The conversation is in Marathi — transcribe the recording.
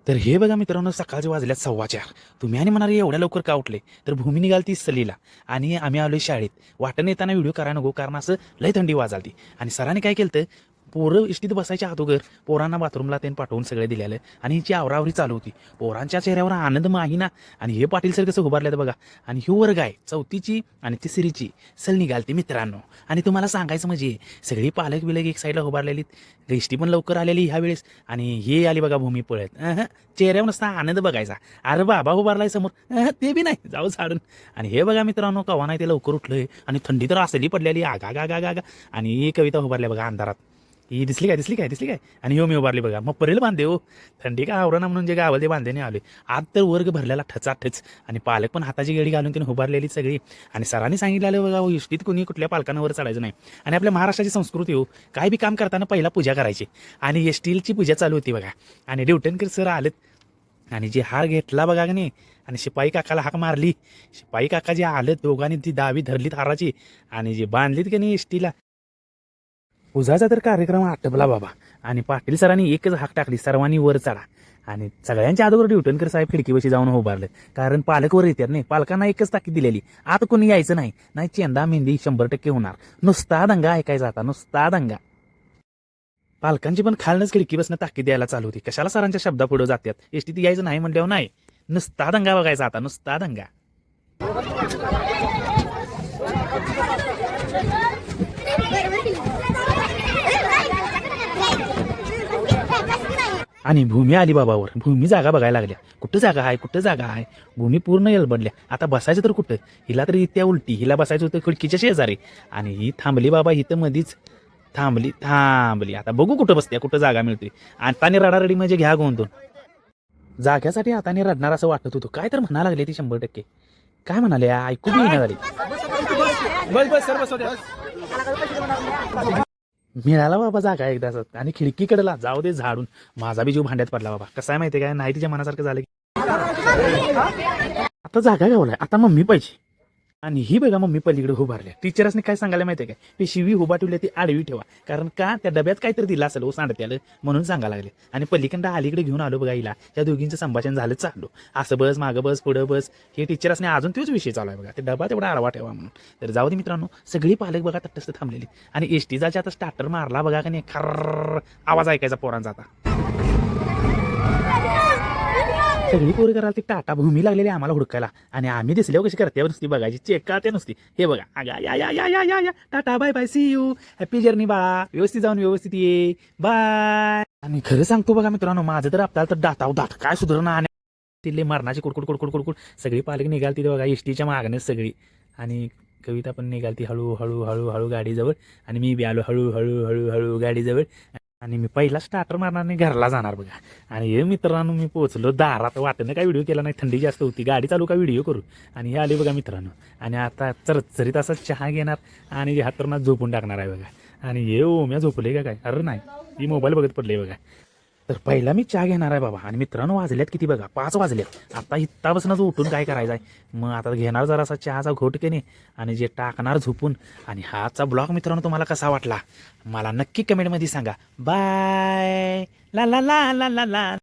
तर हे बघा मित्रांनो, सकाळचे वाजल्यात 4:15. तुम्ही आणि म्हणाले एवढ्या लवकर का उठले? तर भूमी निघाली ती सहलीला आणि आम्ही आलोय शाळेत. वाटेनं येताना व्हिडिओ करायला नको, कारण असं लय थंडी वाजालती. आणि सरांनी काय केलं, पोरं इष्टीत बसायच्या अगोदर पोरांना बाथरूमला त्यांनी पाठवून सगळे दिलेलं आणि हिची आवरावरी चालू होती. पोरांच्या चेहऱ्यावर आनंद माहीना. आणि हे पाटील सर कसं उभारल्यात बघा. आणि ही वर्ग आहे 4थीची आणि तिसरीची सहल निघालती मित्रांनो. आणि तुम्हाला सांगायचं म्हणजे सगळी पालक बिलक एक साईडला उभारलेली, एसटी पण लवकर आलेली ह्या वेळेस. आणि हे आली बघा भूमी पळत. चेहऱ्यावर नसता आनंद बघायचा. अरे बाबा उभारलाय समोर, ते बी नाही जाऊ झाडून. आणि हे बघा मित्रांनो, कवा नाही ते लवकर उठलंय आणि थंडी तर असली पडलेली आगा गा गा गा गा. आणि ही कविता उभारल्या बघा अंधारात. ही दिसली काय. आणि ह्यो मी उभारली बघा. मग परेल बांधे हो, थंडी का आवरणा म्हणून जे गावाला ते बांधे नाही आले. आज तर वर्ग भरलेला ठच. आणि पालक पण हाताची गेडी घालून तिने उभारलेली सगळी. आणि सरांनी सांगितलेलं बघा, इष्टीत कोणी कुठल्या पालकांना वर चढायचं नाही. आणि आपल्या महाराष्ट्राची संस्कृती हो, काय बी काम करताना पहिला पूजा करायची. आणि एसटीची पूजा चालू होती बघा. आणि ड्युटनकर सर आलेत आणि जे हार घेतला बघा की नाही, आणि शिपाई काकाला हाक मारली. शिपाई काका जे आलेत दोघांनी ती दावी धरलीत हाराची आणि जे बांधलीत की नाही एसटीला. उजाचा तर कार्यक्रम आटपला बाबा. आणि पाटील सरांनी एकच हाक टाकली, सर्वांनी वर चढा. आणि सगळ्यांच्या अगोदर ड्युटनकर साहेब खिडकीपाशी जाऊन उभारले, कारण पालक वर येतात नाही. पालकांना एकच ताकीद दिलेली, आता कोणी यायचं नाही चेंदा मेहंदी 100% होणार. नुसता दंगा ऐकायचा, आता नुसता दंगा. पालकांची पण खालनच खिडकीपासून ताकीद द्यायला चालू होती. कशाला सरांच्या शब्दा पुढे जातात. एसटीत यायचं नाही म्हणल्यावर नाही, नुसता दंगा बघायचा, आता नुसता दंगा. आणि भूमी आली बाबावर. भूमी जागा बघायला लागल्या, कुठं जागा आहे. भूमी पूर्ण येलबडल्या. आता बसायचं तर कुठं, हिला तरी त्या उलटी, हिला बसायचं होतं खिडकीच्या शेजारी. आणि ही थांबली बाबा, ही तर मधीच थांबली. आता बघू कुठं बसते, कुठं जागा मिळते. आताने रडारडी म्हणजे घ्या गोंधून. जाग्यासाठी आताने रडणार असं वाटत होतं. काय तर म्हणा लागले ती 100%. काय म्हणाले ऐकू बी येणार झाली. मिळाला बाबा जागा एकदाच. आणि खिडकीकडेला जाऊ दे झाडून. माझा बी जीव भांड्यात पडला बाबा. कसं आहे माहिती काय, नाही तिच्या मनासारखं झालं की आता जागा गावलाय, आता मम्मी पाहिजे. आणि ही बघा मम्मी पलीकडे उभारल्या. टीचर्सने काय सांगायला माहिती आहे काय, ती शिवी उभा ठेवली ती आडवी ठेवा, कारण का त्या डब्यात काहीतरी दिला असेल सांडत्याला म्हणून सांगायला लागले. आणि पलीकडं अलीकडे घेऊन आलो बघा हिला. त्या दोघींचं संभाषण झालं चाललो, असं बस मागं बस पुढं बस. हे टीचर्सने अजून तोच विषय चालू आहे बघा, ते डबा तेवढा आडवा ठेवा म्हणून. तर जाऊ दे मित्रांनो, सगळी पालक बघा तटस्थ थांबलेली. आणि एसटीचा आता स्टार्टर मारला बघा का नाही, खर्र आवाज ऐकायचा पोरांचा. आता सगळी पोरी करायला ती टाटा. भूमी लागलेली आम्हाला हुडकायला. आणि आम्ही दिसल्यावर कशी करते नुसती बघायची, चेक का ते नुसती. हे बघा, आगा या tata bye bye see you, happy journey बाळा, व्यवस्थित जाऊन व्यवस्थित ये, बाय. आणि खरं सांगतो बघा मित्रांनो, माझं तर आपल्याला तर दात काय सुधारणा. आणि तिले मरणाची कुडकुड सगळी पालक निघालती बघा एसटीच्या मागणं सगळी. आणि कविता पण निघालती हळू गाडीजवळ. आणि मी बी आलो हळू गाडीजवळ. आणि मी पहिला स्टार्टर मारणार नाही, घरला जाणार बघा. आणि हे मित्रांनो, मी पोहोचलो दारात. वाटेनं काय व्हिडिओ केला नाही, थंडी जास्त होती. गाडी चालू का व्हिडिओ करू. आणि हे आले बघा मित्रांनो. आणि आता चरचरीत असा चहा घेणार आणि हातरणात झोपून टाकणार आहे बघा. आणि हे ओम्या झोपले का काय, अरे नाही, ही मोबाईल बघत पडले बघा. तर पहिला मी चहा घेणार आहे बाबा. आणि मित्रांनो वाजल्यात किती बघा, 5 वाजल्यात. आता इत्तापासूनच उठून काय करायचं आहे. मग आता घेणार जरासा चहाचा घोट की नाही, आणि जे टाकणार झोपून. आणि हाचा ब्लॉग मित्रांनो तुम्हाला कसा वाटला मला नक्की कमेंटमध्ये सांगा. बाय ला ला ला ला ला ला.